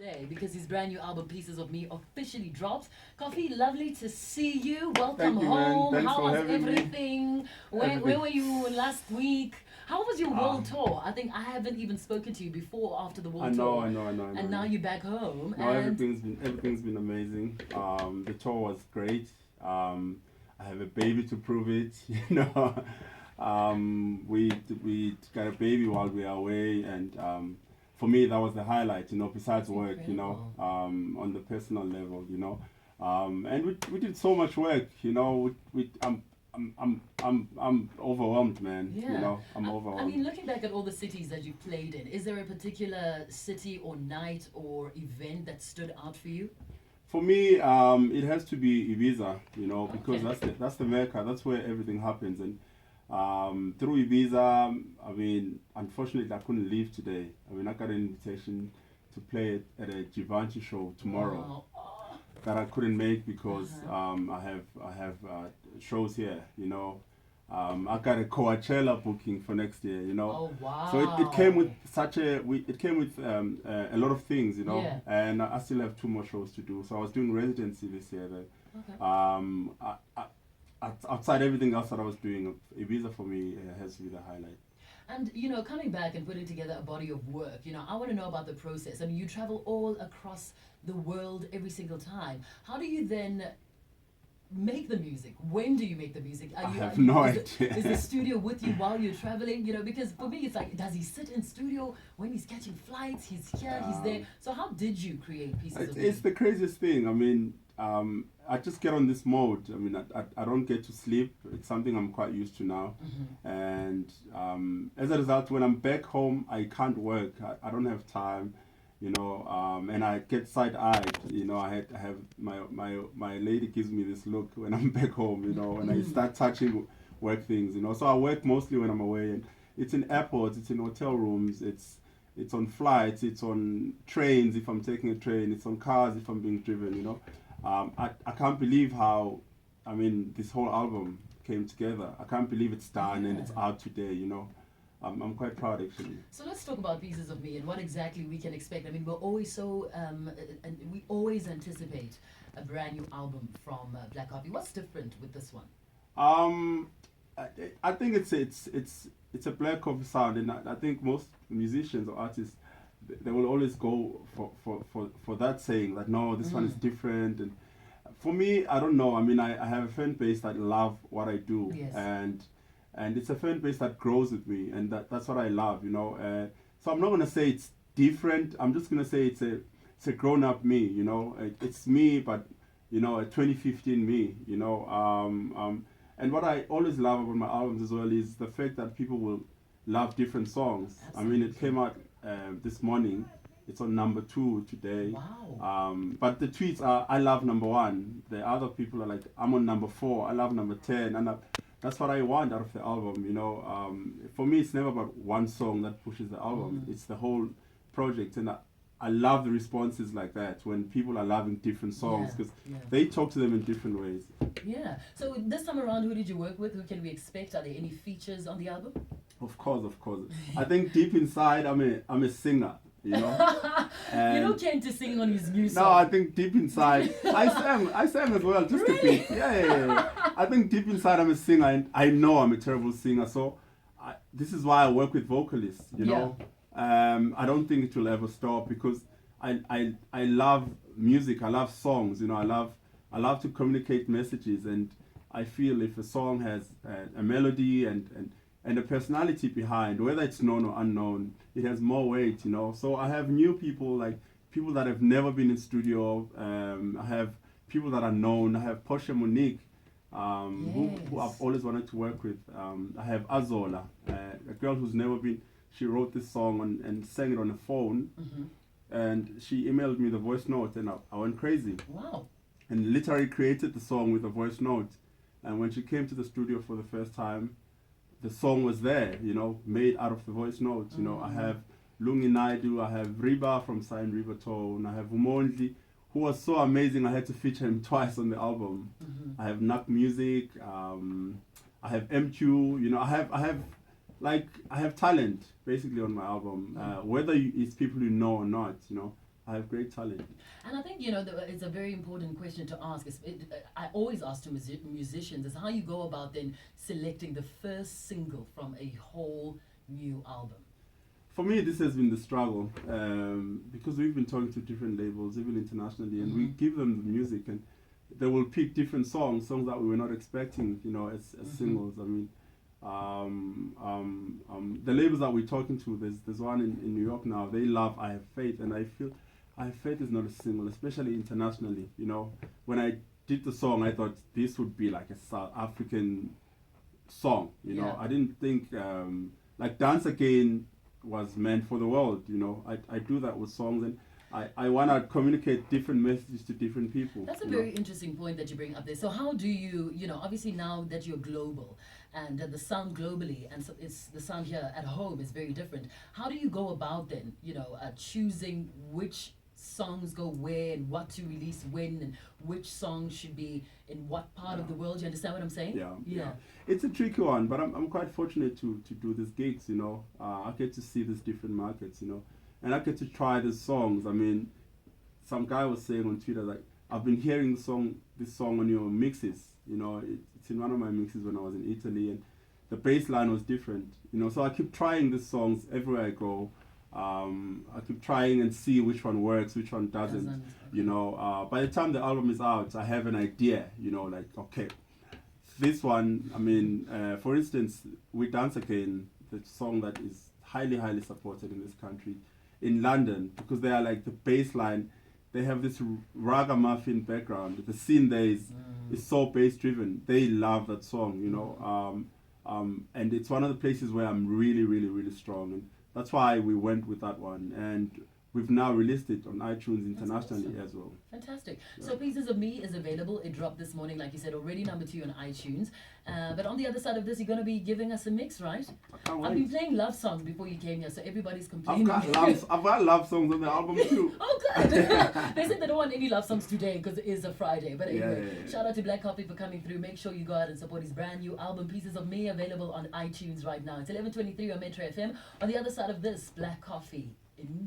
today because his brand new album Pieces of Me officially drops. Coffee, lovely to see you. Welcome Thank you, man. home. Thanks How for was having me. everything? Where were you last week? How was your world Um, tour? I think I haven't even spoken to you before or after the I world know, tour. I know, I know, I know. And I now know. you're back home. No, And everything's been amazing. The tour was great. I have a baby to prove it. We got a baby while we were away, and for me that was the highlight. Besides work, incredible. on the personal level, and we did so much work. I'm overwhelmed, man. Yeah. I'm I overwhelmed. mean, looking back at all the cities that you played in, is there a particular city or night or event that stood out for you? For me, it has to be Ibiza, because Okay. that's the Mecca. That's where everything happens. And through Ibiza, I mean, unfortunately, I couldn't leave today. I mean, I got an invitation to play at a Givenchy show tomorrow Wow. Oh, that I couldn't make because uh-huh. I have shows here. I got a Coachella booking for next year. Oh, So it came with wow. it came with a lot of things, Yeah. and I still have two more shows to do. So I was doing residency this year. Then, Okay. outside everything else that I was doing, Ibiza for me has to be the highlight. And coming back and putting together a body of work, I want to know about the process. I mean, you travel all across the world every single time. How do you then make the music? When do you make the music? I have no Is the idea. studio with you while you're traveling? Because for me, it's like, does he sit in studio when he's catching flights? He's here, he's there. um, So how did you create Pieces it's, of it's Me? the craziest thing. I mean, I just get on this mode. I mean, I don't get to sleep. It's something I'm quite used to now. And as a result, when I'm back home, I can't work. I don't have time, and I get side-eyed. I have my lady gives me this look when I'm back home, when I start touching work things, So I work mostly when I'm away, and it's in airports, it's in hotel rooms, it's on flights, it's on trains if I'm taking a train, it's on cars if I'm being driven. I can't believe how, I mean, this whole album came together. I can't believe it's done and it's Yeah. out today. I'm quite proud actually. So let's talk about Pieces of Me and what exactly we can expect. I mean, we're always and we always anticipate a brand new album from Black Coffee. What's different with this one? Um, I, I think it's a black coffee sound, and I think most musicians or artists they will always go for that saying that no, this one is different. And for me, I don't know. I mean, I have a fan base that love what I do, Yes. and it's a fan base that grows with me, and that's what I love. So I'm not gonna say it's different. I'm just gonna say it's a grown up me. It's me, but a 2015 me. And what I always love about my albums as well is the fact that people will love different songs. I mean, it Absolutely. came out this morning. It's on number 2 today. Wow. But the tweets are, I love number 1. The other people are like, I'm on number 4. I love number 10. And that's what I want out of the album. For me, it's never about one song that pushes the album. It's the whole project. And I love the responses like that when people are loving different songs Yeah. because Yeah. they talk to them in different ways. Yeah. So this time around, who did you work with? Who can we expect? Are there any features on the album? Of course, of course. I think deep inside, I'm a singer, You know and Ken to sing on his new no, I song. think deep inside, I sang as well, just a Really? bit. Yeah. I think deep inside, I'm a singer, and I know I'm a terrible singer. So, this is why I work with vocalists. I don't think it will ever stop because I love music. I love songs. I love to communicate messages, and I feel if a song has a melody and a personality behind, whether it's known or unknown, it has more weight. So I have new people, like people that have never been in studio. I have people that are known. I have Portia Monique, who I've Yes. always wanted to work with. I have Azola, a girl who's never been. She wrote this song and sang it on a phone, and she emailed me the voice note, and I went crazy Wow. and literally created the song with a voice note. And when she came to the studio for the first time, the song was there, made out of the voice notes. I have Lungi Naidu, I have Riba from Sign River Tone, I have Umonji, who was so amazing I had to feature him twice on the album. I have Nak Music, I have MQ, I have talent basically on my album. Whether it's people you know or not, I have great talent. And I think, you know, it's a very important question to ask. I always ask to musicians is how you go about then selecting the first single from a whole new album. For me, this has been the struggle because we've been talking to different labels, even internationally, and we give them the music, and they will pick different songs that we were not expecting, you know, as singles. I mean, the labels that we're talking to, there's one in New York now. They love I Have Faith, and I feel I Have Faith is not a single, especially internationally. You know, when I did the song, I thought this would be like a South African song. You know, I didn't think like Dance Again was meant for the world. You know, I do that with songs, and I want to communicate different messages to different people. That's a very interesting point that you bring up there. So how do you, you know, obviously now that you're global and the sound globally and so it's the sound here at home is very different. How do you go about then, you know, choosing which songs go where and what to release when and which songs should be in what part of the world? You understand what I'm saying? Yeah. It's a tricky one, but I'm quite fortunate to do these gigs, you know. I get to see these different markets, you know. And I get to try the songs. I mean, some guy was saying on Twitter, like, I've been hearing this song on your mixes. You know, it's in one of my mixes when I was in Italy, and the bass line was different. You know, so I keep trying these songs everywhere I go. I keep trying and see which one works, which one doesn't. Okay. You know, by the time the album is out, I have an idea. You know, like, okay, this one. I mean, for instance, with Dance Again, the song that is highly, highly supported in this country. In London, because they are like the bass line, they have this ragamuffin background. The scene there is so bass driven. They love that song, you know. And it's one of the places where I'm really, really, really strong, and that's why we went with that one. And we've now released it on iTunes internationally as well. Fantastic. Yeah. So Pieces of Me is available. It dropped this morning, like you said, already number 2 on iTunes. But on the other side of this, you're going to be giving us a mix, right? I can't wait. I've been playing love songs before you came here, so everybody's complaining. I've got love songs on the album too. Oh, good. They said they don't want any love songs today because it is a Friday. But anyway, shout out to Black Coffee for coming through. Make sure you go out and support his brand new album, Pieces of Me, available on iTunes right now. It's 11:23 on Metro FM. On the other side of this, Black Coffee in the